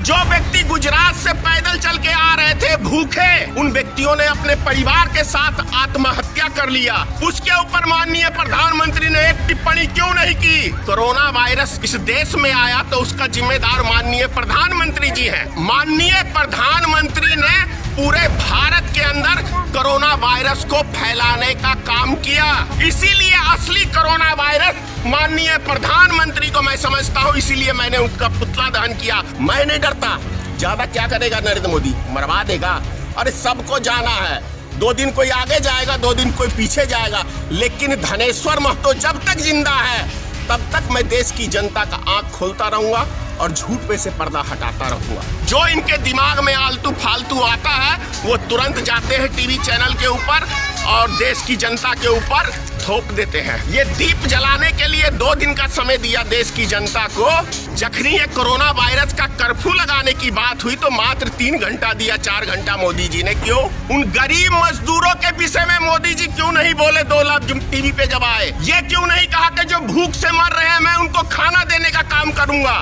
जो व्यक्ति गुजरात से पैदल चल के आ रहे थे भूखे, उन व्यक्तियों ने अपने परिवार के साथ आत्महत्या कर लिया। उसके ऊपर माननीय प्रधानमंत्री ने एक टिप्पणी क्यों नहीं की? कोरोना वायरस इस देश में आया तो उसका जिम्मेदार माननीय प्रधानमंत्री जी हैं। माननीय प्रधानमंत्री ने पूरे भारत के अंदर कोरोना वायरस को फैलाने का काम किया। इसीलिए असली कोरोना वायरस माननीय प्रधानमंत्री को मैं समझता हूँ, इसीलिए मैंने उनका पुतला दहन किया। मैं नहीं डरता। ज्यादा क्या करेगा नरेंद्र मोदी? मरवा देगा। अरे सबको जाना है, 2 दिन कोई आगे जाएगा, 2 दिन कोई पीछे जाएगा, लेकिन धनेश्वर महतो जब तक जिंदा है तब तक मैं देश की जनता का आंख खोलता रहूंगा और झूठ पे से पर्दा हटाता रहूंगा। जो इनके दिमाग में आलतू फालतू आता है वो तुरंत जाते हैं टीवी चैनल के ऊपर और देश की जनता के ऊपर थोप देते हैं। ये दीप जलाने के लिए 2 दिन का समय दिया देश की जनता को। जखनी ये कोरोना वायरस का कर्फ्यू लगाने की बात हुई तो मात्र 3 घंटा दिया, 4 घंटा मोदी जी ने क्यों? उन गरीब मजदूरों के विषय में मोदी जी क्यों नहीं बोले 2 लफ्ज टीवी पे जब आए? ये क्यों नहीं कहा कि जो भूख से मर रहे हैं मैं उनको खाना देने का काम करूंगा?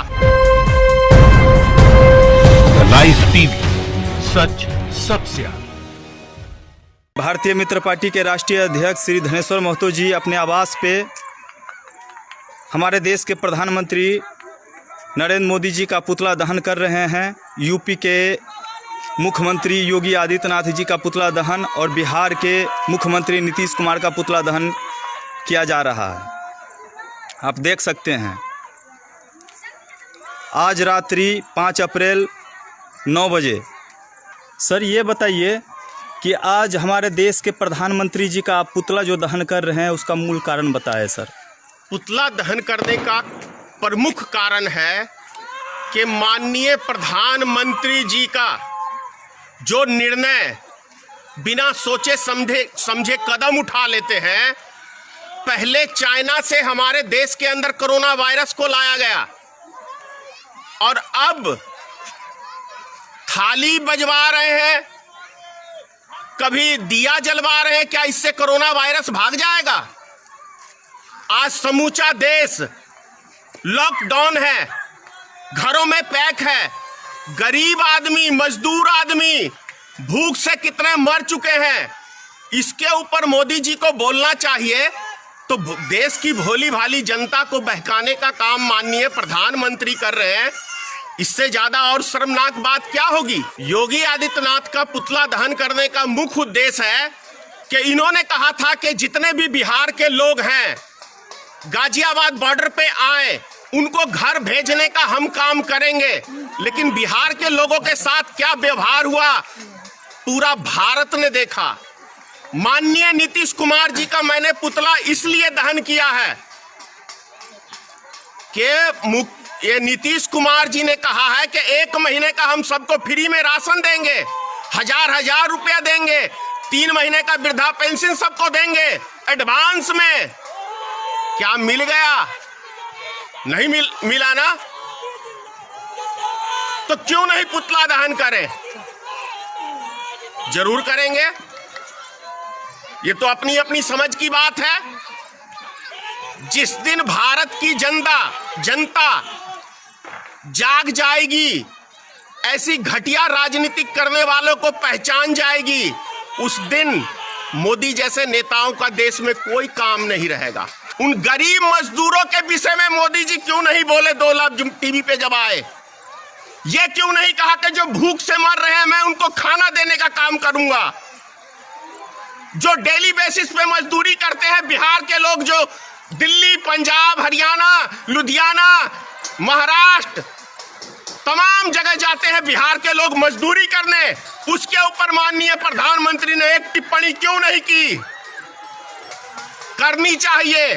लाइव टीवी, सच सबसे आगे। भारतीय मित्र पार्टी के राष्ट्रीय अध्यक्ष श्री धनेश्वर महतो जी अपने आवास पे हमारे देश के प्रधानमंत्री नरेंद्र मोदी जी का पुतला दहन कर रहे हैं। यूपी के मुख्यमंत्री योगी आदित्यनाथ जी का पुतला दहन और बिहार के मुख्यमंत्री नीतीश कुमार का पुतला दहन किया जा रहा है। आप देख सकते हैं आज रात्रि 5 अप्रैल 9 बजे। सर ये बताइए कि आज हमारे देश के प्रधानमंत्री जी का आप पुतला जो दहन कर रहे हैं उसका मूल कारण बताएं सर। पुतला दहन करने का प्रमुख कारण है कि माननीय प्रधानमंत्री जी का जो निर्णय बिना सोचे समझे कदम उठा लेते हैं। पहले चाइना से हमारे देश के अंदर कोरोना वायरस को लाया गया और अब थाली बजवा रहे हैं, कभी दिया जलवा रहे हैं। क्या इससे कोरोना वायरस भाग जाएगा? आज समूचा देश लॉकडाउन है, घरों में पैक है। गरीब आदमी, मजदूर आदमी भूख से कितने मर चुके हैं। इसके ऊपर मोदी जी को बोलना चाहिए तो देश की भोली भाली जनता को बहकाने का काम माननीय प्रधानमंत्री कर रहे हैं। इससे ज्यादा और शर्मनाक बात क्या होगी? योगी आदित्यनाथ का पुतला दहन करने का मुख्य उद्देश्य है कि इन्होंने कहा था कि जितने भी बिहार के लोग हैं गाजियाबाद बॉर्डर पे आए, उनको घर भेजने का हम काम करेंगे। लेकिन बिहार के लोगों के साथ क्या व्यवहार हुआ पूरा भारत ने देखा। माननीय नीतीश कुमार जी का मैंने पुतला इसलिए दहन किया है कि ये नीतीश कुमार जी ने कहा है कि 1 महीने का हम सबको फ्री में राशन देंगे, 1000 रुपया देंगे, 3 महीने का वृद्धा पेंशन सबको देंगे एडवांस में। क्या मिल गया? नहीं मिला ना? तो क्यों नहीं पुतला दहन करें? जरूर करेंगे। ये तो अपनी अपनी समझ की बात है। जिस दिन भारत की जनता जाग जाएगी, ऐसी घटिया राजनीति करने वालों को पहचान जाएगी, उस दिन मोदी जैसे नेताओं का देश में कोई काम नहीं रहेगा। उन गरीब मजदूरों के विषय में मोदी जी क्यों नहीं बोले 2 लफ्ज टीवी पे जब आए? ये क्यों नहीं कहा कि जो भूख से मर रहे हैं मैं उनको खाना देने का काम करूंगा? जो डेली बेसिस पे मजदूरी करते हैं बिहार के लोग, जो दिल्ली, पंजाब, हरियाणा, लुधियाना, महाराष्ट्र तमाम जगह जाते हैं बिहार के लोग मजदूरी करने, उसके ऊपर माननीय प्रधानमंत्री ने एक टिप्पणी क्यों नहीं की? करनी चाहिए।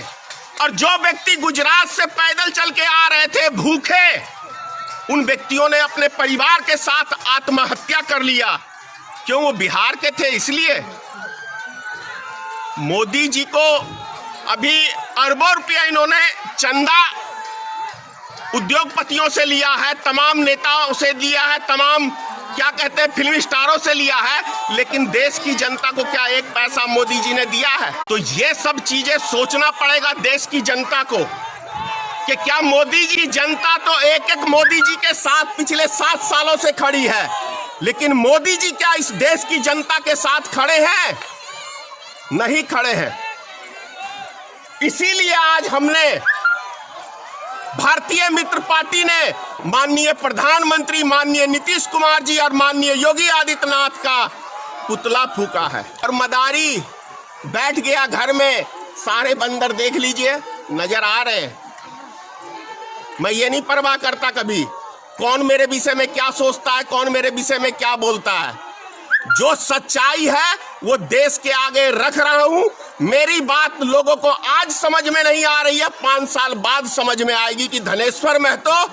और जो व्यक्ति गुजरात से पैदल चल के आ रहे थे भूखे, उन व्यक्तियों ने अपने परिवार के साथ आत्महत्या कर लिया। क्यों? वो बिहार के थे इसलिए। मोदी जी को अभी अरबों रुपया इन्होंने चंदा उद्योगपतियों से लिया है, तमाम नेताओं से लिया है, तमाम क्या कहते हैं फिल्म स्टारों से लिया है, लेकिन देश की जनता को क्या 1 पैसा मोदी जी ने दिया है? तो ये सब चीजें सोचना पड़ेगा देश की जनता को कि क्या मोदी जी, जनता तो एक एक मोदी जी के साथ पिछले 7 सालों से खड़ी है, लेकिन मोदी जी क्या इस देश की जनता के साथ खड़े हैं? नहीं खड़े हैं। इसीलिए आज हमने, भारतीय मित्र पार्टी ने माननीय प्रधानमंत्री माननीय नीतीश कुमार जी और माननीय योगी आदित्यनाथ का पुतला फूका है। और मदारी बैठ गया घर में, सारे बंदर देख लीजिए नजर आ रहे हैं। मैं ये नहीं परवाह करता कभी कौन मेरे विषय में क्या सोचता है, कौन मेरे विषय में क्या बोलता है। जो सच्चाई है वो देश के आगे रख रहा हूं। मेरी बात लोगों को आज समझ में नहीं आ रही है, 5 साल बाद समझ में आएगी कि धनेश्वर महतो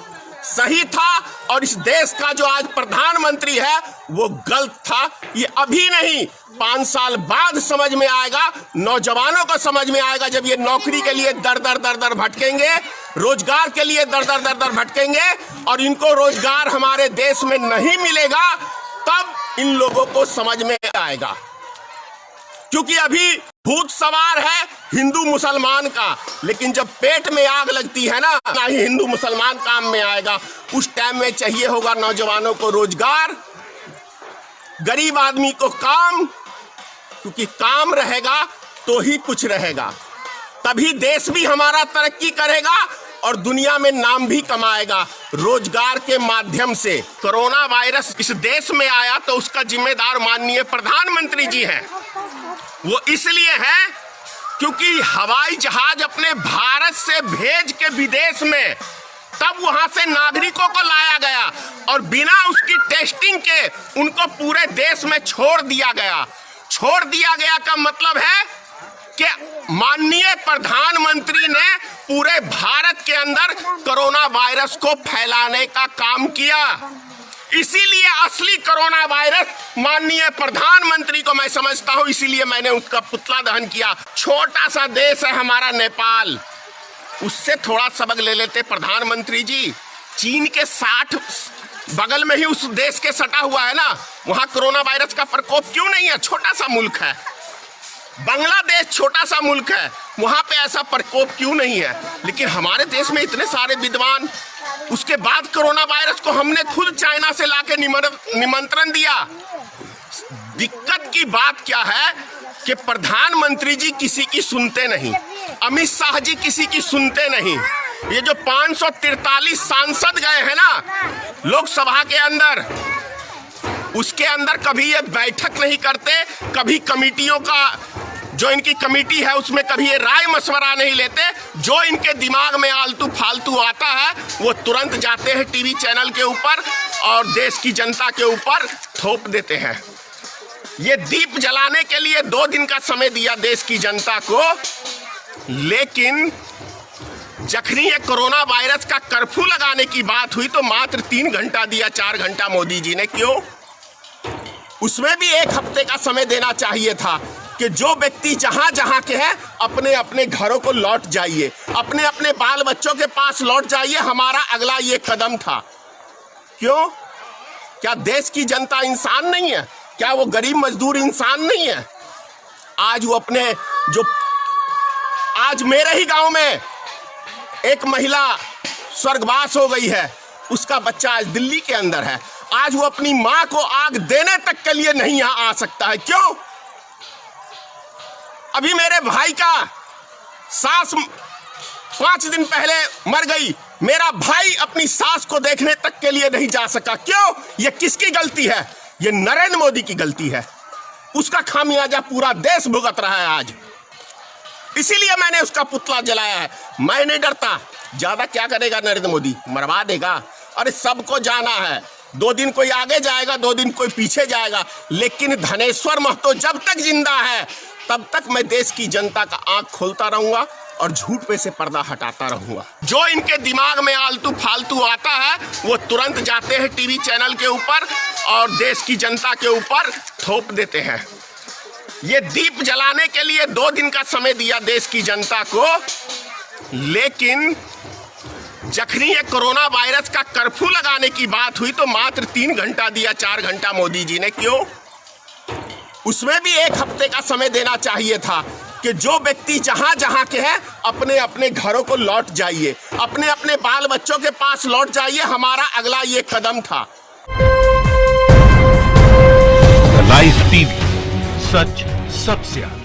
सही था और इस देश का जो आज प्रधानमंत्री है वो गलत था। ये अभी नहीं, 5 साल बाद समझ में आएगा। नौजवानों को समझ में आएगा जब ये नौकरी के लिए दर दर भटकेंगे, रोजगार के लिए दर दर भटकेंगे और इनको रोजगार हमारे देश में नहीं मिलेगा, तब इन लोगों को समझ में आएगा। क्योंकि अभी भूत सवार है हिंदू मुसलमान का, लेकिन जब पेट में आग लगती है ना ही हिंदू मुसलमान काम में आएगा। उस टाइम में चाहिए होगा नौजवानों को रोजगार, गरीब आदमी को काम, क्योंकि काम रहेगा तो ही कुछ रहेगा, तभी देश भी हमारा तरक्की करेगा और दुनिया में नाम भी कमाएगा रोजगार के माध्यम से। कोरोना वायरस इस देश में आया तो उसका जिम्मेदार माननीय प्रधानमंत्री जी हैं। वो इसलिए है क्योंकि हवाई जहाज अपने भारत से भेज के विदेश में तब वहां से नागरिकों को लाया गया और बिना उसकी टेस्टिंग के उनको पूरे देश में छोड़ दिया गया। छोड़ दिया गया का मतलब है कि माननीय प्रधानमंत्री ने पूरे भारत के अंदर कोरोना वायरस को फैलाने का काम किया। इसीलिए असली कोरोना वायरस माननीय प्रधानमंत्री को मैं समझता हूं, इसीलिए मैंने उसका पुतला दहन किया। छोटा सा देश है हमारा नेपाल, उससे थोड़ा सबक ले लेते प्रधानमंत्री जी। चीन के 60 बगल में ही उस देश के सटा हुआ है ना, वहां कोरोना वायरस का प्रकोप क्यों नहीं है? छोटा सा मुल्क है। बांग्लादेश छोटा सा मुल्क है, वहां पे ऐसा प्रकोप क्यों नहीं है? लेकिन हमारे देश में इतने सारे विद्वान, उसके बाद कोरोना वायरस को हमने खुद चाइना से लाके निमंत्रण दिया। दिक्कत की बात क्या है कि प्रधानमंत्री जी किसी की सुनते नहीं, अमित शाह जी किसी की सुनते नहीं। ये जो 543 सांसद गए हैं ना लोकसभा के अंदर, उसके अंदर कभी ये बैठक नहीं करते, कभी कमिटियों का जो इनकी कमेटी है उसमें कभी ये राय मशवरा नहीं लेते। जो इनके दिमाग में आलतू फालतू आता है वो तुरंत जाते हैं टीवी चैनल के ऊपर और देश की जनता के ऊपर थोप देते हैं। ये दीप जलाने के लिए 2 दिन का समय दिया देश की जनता को, लेकिन जखनी ये कोरोना वायरस का कर्फ्यू लगाने की बात हुई तो मात्र 3 घंटा दिया, 4 घंटा मोदी जी ने। क्यों? उसमें भी 1 हफ्ते का समय देना चाहिए था कि जो व्यक्ति जहां जहां के हैं अपने अपने घरों को लौट जाइए, अपने अपने बाल बच्चों के पास लौट जाइए। हमारा अगला ये कदम था। क्यों? क्या देश की जनता इंसान नहीं है? क्या वो गरीब मजदूर इंसान नहीं है? आज वो अपने जो आज मेरे ही गांव में एक महिला स्वर्गवास हो गई है, उसका बच्चा आज दिल्ली के अंदर है। आज वो अपनी मां को आग देने तक के लिए नहीं यहां आ सकता है। क्यों? अभी मेरे भाई का सास 5 दिन पहले मर गई, मेरा भाई अपनी सास को देखने तक के लिए नहीं जा सका। क्यों? ये किसकी गलती है? ये नरेंद्र मोदी की गलती है। उसका खामियाजा पूरा देश भुगत रहा है आज। इसीलिए मैंने उसका पुतला जलाया है। मैं नहीं डरता। ज्यादा क्या करेगा नरेंद्र मोदी? मरवा देगा। अरे सबको जाना है, 2 दिन कोई आगे जाएगा, 2 दिन कोई पीछे जाएगा, लेकिन धनेश्वर महतो जब तक जिंदा है तब तक मैं देश की जनता का आंख खोलता रहूंगा और झूठ पे से पर्दा हटाता रहूंगा। जो इनके दिमाग में आलतू फालतू आता है वो तुरंत जाते हैं टीवी चैनल के ऊपर और देश की जनता के ऊपर थोप देते हैं। ये दीप जलाने के लिए 2 दिन का समय दिया देश की जनता को, लेकिन जखनी ये कोरोना वायरस का कर्फ्यू लगाने की बात हुई तो मात्र 3 घंटा दिया, 4 घंटा मोदी जी ने। क्यों? उसमें भी 1 हफ्ते का समय देना चाहिए था कि जो व्यक्ति जहां जहां के हैं अपने अपने घरों को लौट जाइए, अपने अपने बाल बच्चों के पास लौट जाइए। हमारा अगला ये कदम था। लाइव टीवी, सच सबसे आगे।